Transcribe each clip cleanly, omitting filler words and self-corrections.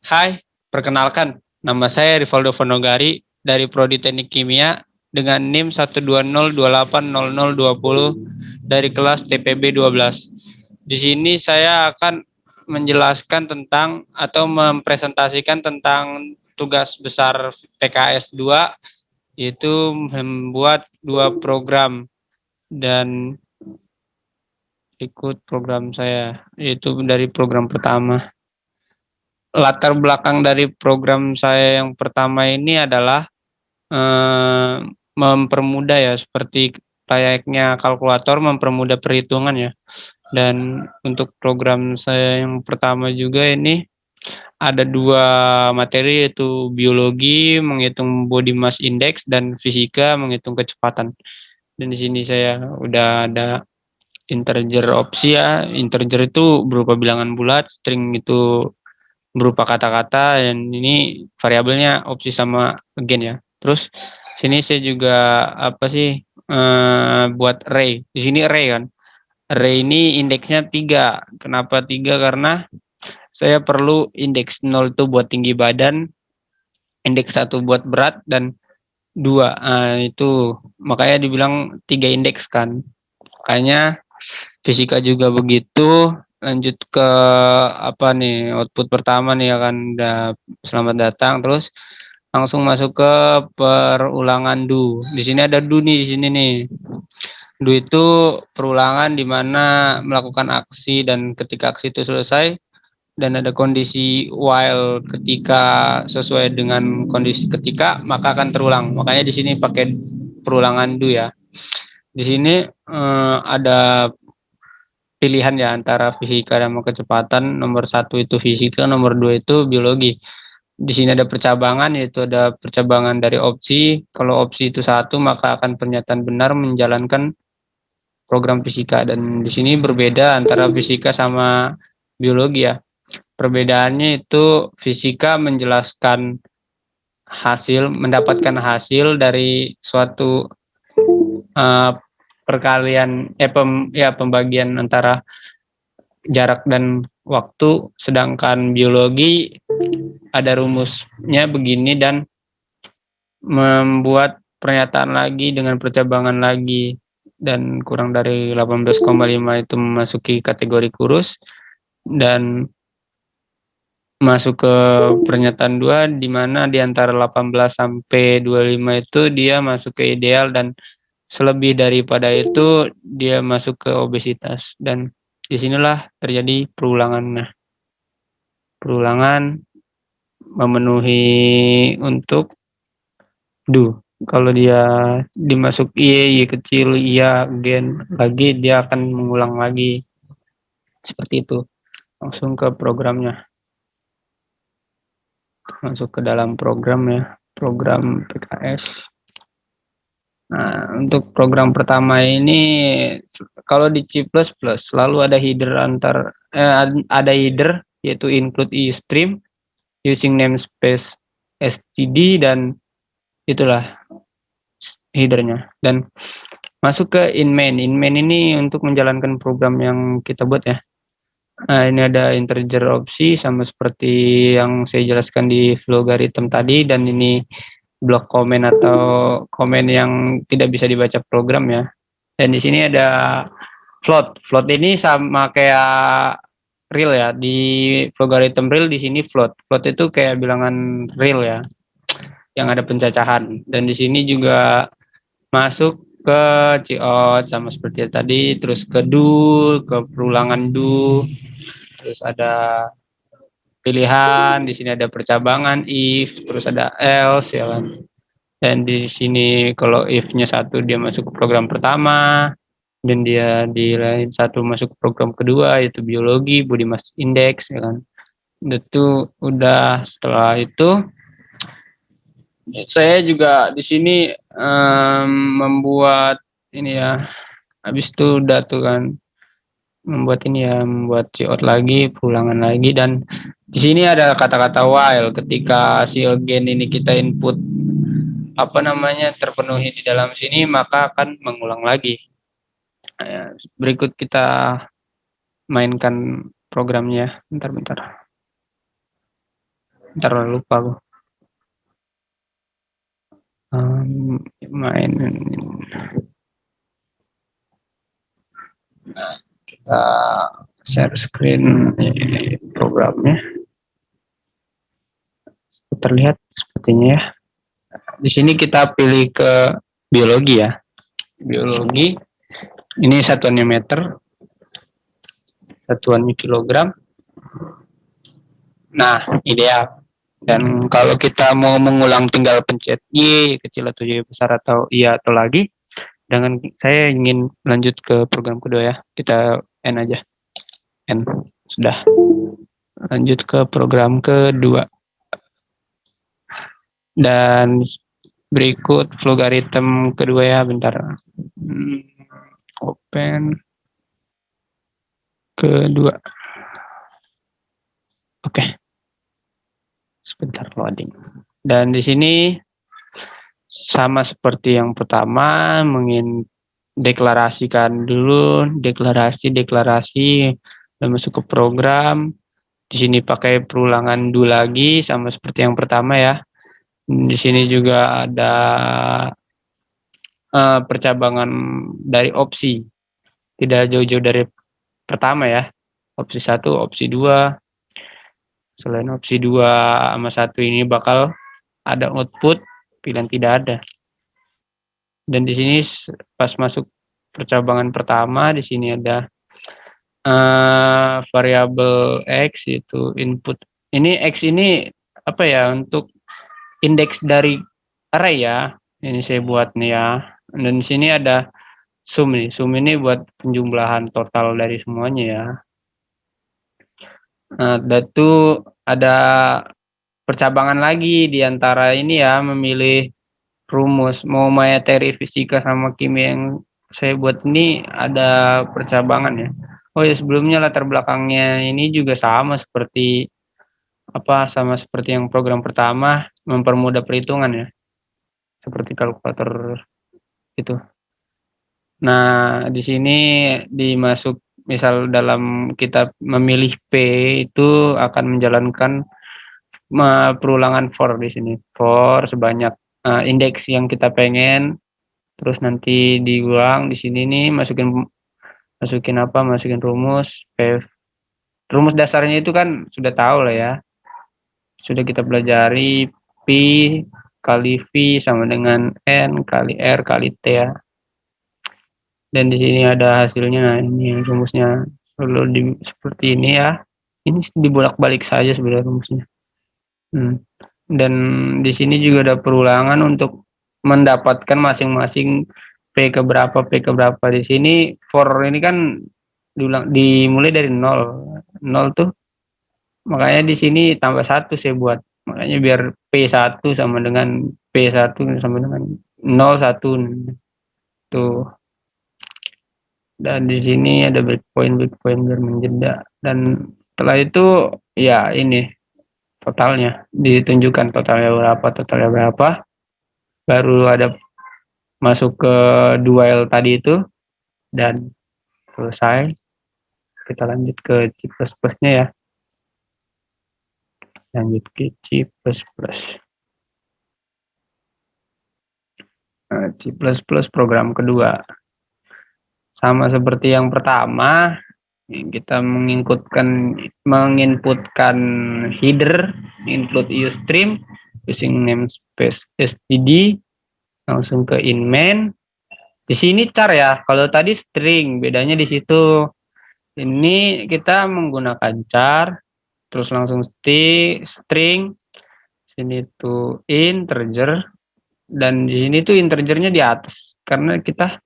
Hai, perkenalkan, nama saya Rivaldo Fonogari dari Prodi Teknik Kimia dengan NIM 120280020 dari kelas TPB 12. Di sini saya akan menjelaskan tentang atau mempresentasikan tentang tugas besar PKS 2, yaitu membuat dua program dan ikut program saya, yaitu dari program pertama. Latar belakang dari program saya yang pertama ini adalah mempermudah ya, seperti layaknya kalkulator mempermudah perhitungan ya. Dan untuk program saya yang pertama juga ini ada dua materi, yaitu biologi menghitung body mass index dan fisika menghitung kecepatan. Dan di sini saya udah ada integer opsi ya. Integer itu berupa bilangan bulat, string itu berupa kata-kata, dan ini variabelnya opsi sama again ya. Terus sini saya juga apa sih, buat array. Di sini array kan. Array ini indeksnya 3. Kenapa 3? Karena saya perlu indeks 0 itu buat tinggi badan, indeks 1 buat berat, dan 2 itu makanya dibilang 3 indeks kan. Makanya fisika juga begitu. Lanjut ke apa nih, output pertama nih ya kan, udah selamat datang. Terus langsung masuk ke perulangan do. Di sini ada do nih, di sini nih. Do itu perulangan di mana melakukan aksi, dan ketika aksi itu selesai dan ada kondisi while, ketika sesuai dengan kondisi ketika maka akan terulang. Makanya di sini pakai perulangan do ya. Di sini ada pilihan ya antara fisika dan kecepatan. Nomor 1 itu fisika, nomor 2 itu biologi. Di sini ada percabangan, yaitu ada percabangan dari opsi. Kalau opsi itu 1, maka akan pernyataan benar menjalankan program fisika, dan di sini berbeda antara fisika sama biologi ya. Perbedaannya itu fisika menjelaskan hasil, mendapatkan hasil dari suatu uh, perkalian pembagian antara jarak dan waktu, sedangkan biologi ada rumusnya begini dan membuat pernyataan lagi dengan percabangan lagi, dan kurang dari 18,5 itu memasuki kategori kurus, dan masuk ke pernyataan 2 di mana di antara 18 sampai 25 itu dia masuk ke ideal, dan selebih daripada itu dia masuk ke obesitas. Dan disinilah terjadi perulangan. Nah, perulangan memenuhi untuk do. Kalau dia dimasuk I kecil, iya gen lagi, dia akan mengulang lagi. Seperti itu. Langsung ke programnya. Masuk ke dalam program ya. Program PKS. Nah, untuk program pertama ini kalau di C++ selalu ada header ada header, yaitu include stream using namespace std, dan itulah headernya. Dan masuk ke in main. In main ini untuk menjalankan program yang kita buat ya. Nah, ini ada integer opsi sama seperti yang saya jelaskan di logarithm tadi, dan ini blok komen atau komen yang tidak bisa dibaca program ya. Dan di sini ada float. Float ini sama kayak real ya. Di logarithm real, di sini float. Float itu kayak bilangan real ya, yang ada pencacahan. Dan di sini juga masuk ke ciot sama seperti tadi, terus ke do, ke perulangan do, terus ada pilihan, di sini ada percabangan if, terus ada else ya kan. Dan di sini kalau if-nya 1 dia masuk ke program pertama, dan dia di lain 1 masuk ke program kedua, yaitu biologi, body mass index ya kan. Itu udah. Setelah itu saya juga di sini membuat ini ya. Habis itu udah tuh kan membuat ini ya, membuat cout lagi, perulangan lagi, dan di sini ada kata-kata while. Ketika si again ini kita input apa namanya terpenuhi di dalam sini, maka akan mengulang lagi. Nah, berikut kita mainkan programnya. Bentar-bentar. Entar lupa aku. Main kita share screen programnya. Terlihat sepertinya ya. Di sini kita pilih ke biologi ya. Biologi. Ini satuannya meter, satuannya kilogram. Nah, ideal. Dan kalau kita mau mengulang tinggal pencet Y kecil atau Y besar atau iya atau lagi. Dengan saya ingin lanjut ke program kedua ya. Kita N aja. N. Sudah. Lanjut ke program kedua. Dan berikut logaritm kedua ya, bentar. Open kedua. Oke. Sebentar loading. Dan di sini sama seperti yang pertama, deklarasikan dulu, deklarasi, dan masuk ke program. Di sini pakai perulangan do lagi, sama seperti yang pertama ya. Di sini juga ada percabangan dari opsi, tidak jauh-jauh dari pertama ya. Opsi 1, opsi 2. Selain opsi 2 sama 1 ini bakal ada output, pilihan tidak ada. Dan di sini pas masuk percabangan pertama, di sini ada variabel X itu input. Ini X ini apa ya, untuk indeks dari array ya. Ini saya buat nih ya. Dan di sini ada sum nih. Sum ini buat penjumlahan total dari semuanya ya. Nah, itu ada percabangan lagi di antara ini ya, memilih rumus. Mau materi fisika sama kimia yang saya buat ini ada percabangan ya. Oh ya, sebelumnya latar belakangnya ini juga sama seperti yang program pertama, mempermudah perhitungan ya. Seperti kalkulator itu. Nah, di sini misal dalam kita memilih P itu akan menjalankan perulangan for di sini. For sebanyak indeks yang kita pengen, terus nanti diulang di sini nih, masukin rumus. Rumus dasarnya itu kan sudah tahu lah ya. Sudah kita pelajari, P kali V sama dengan N kali R kali T ya. Dan di sini ada hasilnya. Nah, ini rumusnya seperti ini ya. Ini dibolak-balik saja sebenarnya rumusnya. Dan di sini juga ada perulangan untuk mendapatkan masing-masing P ke berapa. Di sini for ini kan dimulai dari 0. 0 tuh makanya di sini tambah 1 saya buat. Makanya biar P1 sama dengan P1 sama dengan 0 1 tuh. Dan di sini ada breakpoint biar menjeda. Dan setelah itu ya ini totalnya ditunjukkan, totalnya berapa. Baru ada masuk ke dual tadi itu dan selesai. Kita lanjut ke C++ nya ya. Lanjut ke C++. C++ program kedua. Sama seperti yang pertama, kita menginputkan header, include usestream using namespace std, langsung ke in main. Di sini char ya, kalau tadi string, bedanya di situ. Ini kita menggunakan char, terus langsung string, sini tuh integer, dan di sini tuh integernya di atas, karena kita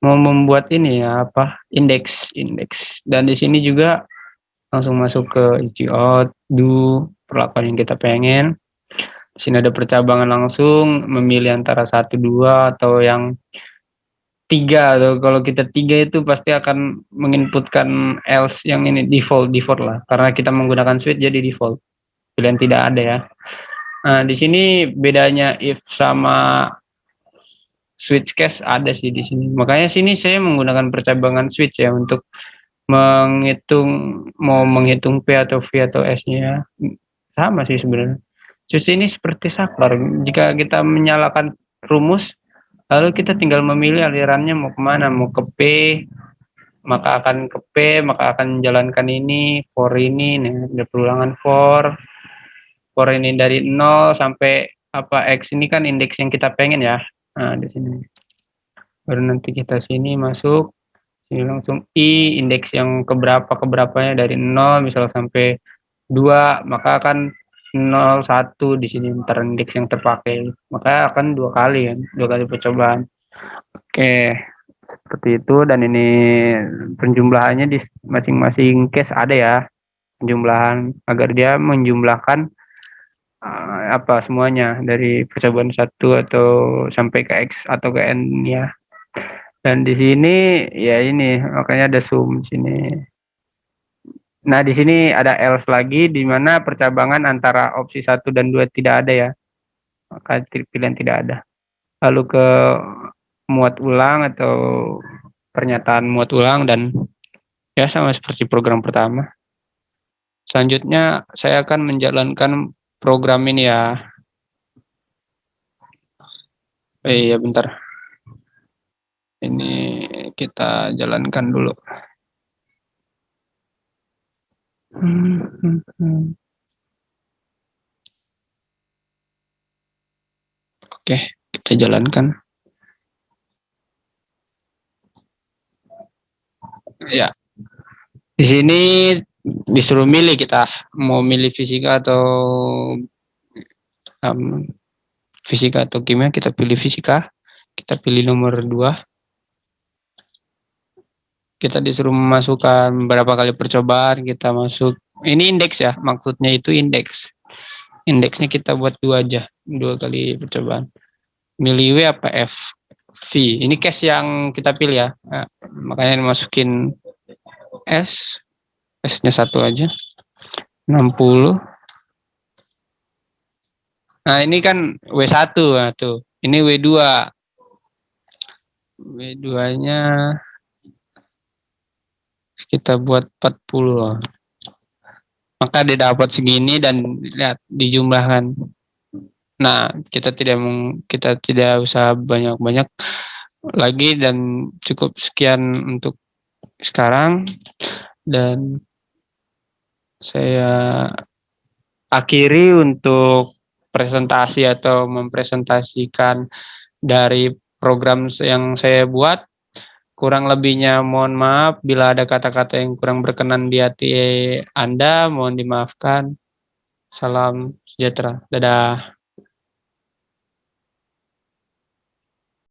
mau membuat ini ya, indeks. Dan di sini juga langsung masuk ke out, do, perlakuan yang kita pengen. Di sini ada percabangan langsung, memilih antara 1, 2, atau yang 3. Atau kalau kita 3 itu pasti akan menginputkan else yang ini default lah. Karena kita menggunakan switch jadi default. Pilihan tidak ada ya. Nah, di sini bedanya if sama switch case ada sih di sini. Makanya sini saya menggunakan percabangan switch ya untuk menghitung P atau V atau S-nya. Sama sih sebenarnya. Cus ini seperti saklar, jika kita menyalakan rumus, lalu kita tinggal memilih alirannya mau kemana, mau ke P, maka akan ke P, maka akan menjalankan ini, for ini, nah, ada perulangan for ini dari 0 sampai apa X ini kan indeks yang kita pengen ya. Nah, di sini. Baru nanti kita sini masuk, sini langsung I, indeks yang keberapanya dari 0 misal sampai 2, maka akan 01 di sini ntar indeks yang terpakai. Maka akan 2 kali kan, 2 kali percobaan. Oke, seperti itu dan ini penjumlahannya di masing-masing case ada ya. Penjumlahan agar dia menjumlahkan apa semuanya dari percobaan 1 atau sampai ke X atau ke N ya. Dan di sini ya ini makanya ada sum di sini. Nah, di sini ada else lagi di mana percabangan antara opsi 1 dan 2 tidak ada ya. Maka pilihan tidak ada. Lalu ke muat ulang atau pernyataan muat ulang dan ya sama seperti program pertama. Selanjutnya saya akan menjalankan program ini ya. Iya bentar. Ini kita jalankan dulu. Oke, kita jalankan. Ya, di sini disuruh milih kita mau milih fisika atau fisika atau kimia. Kita pilih fisika. Kita pilih nomor 2. Kita disuruh memasukkan berapa kali percobaan, kita masuk. Ini indeks ya, maksudnya itu indeks. Indeksnya kita buat 2 aja, 2 kali percobaan. Milih W apa F? V. Ini case yang kita pilih ya. Nah, makanya masukin S. S-nya 1 aja. 60. Nah, ini kan W1. Nah, tuh. Ini W2. W2-nya kita buat 40. Maka dia dapat segini dan lihat dijumlahkan. Nah, kita tidak usah banyak-banyak lagi dan cukup sekian untuk sekarang dan saya akhiri untuk presentasi atau mempresentasikan dari program yang saya buat. Kurang lebihnya mohon maaf bila ada kata-kata yang kurang berkenan di hati Anda, mohon dimaafkan. Salam sejahtera. Dadah.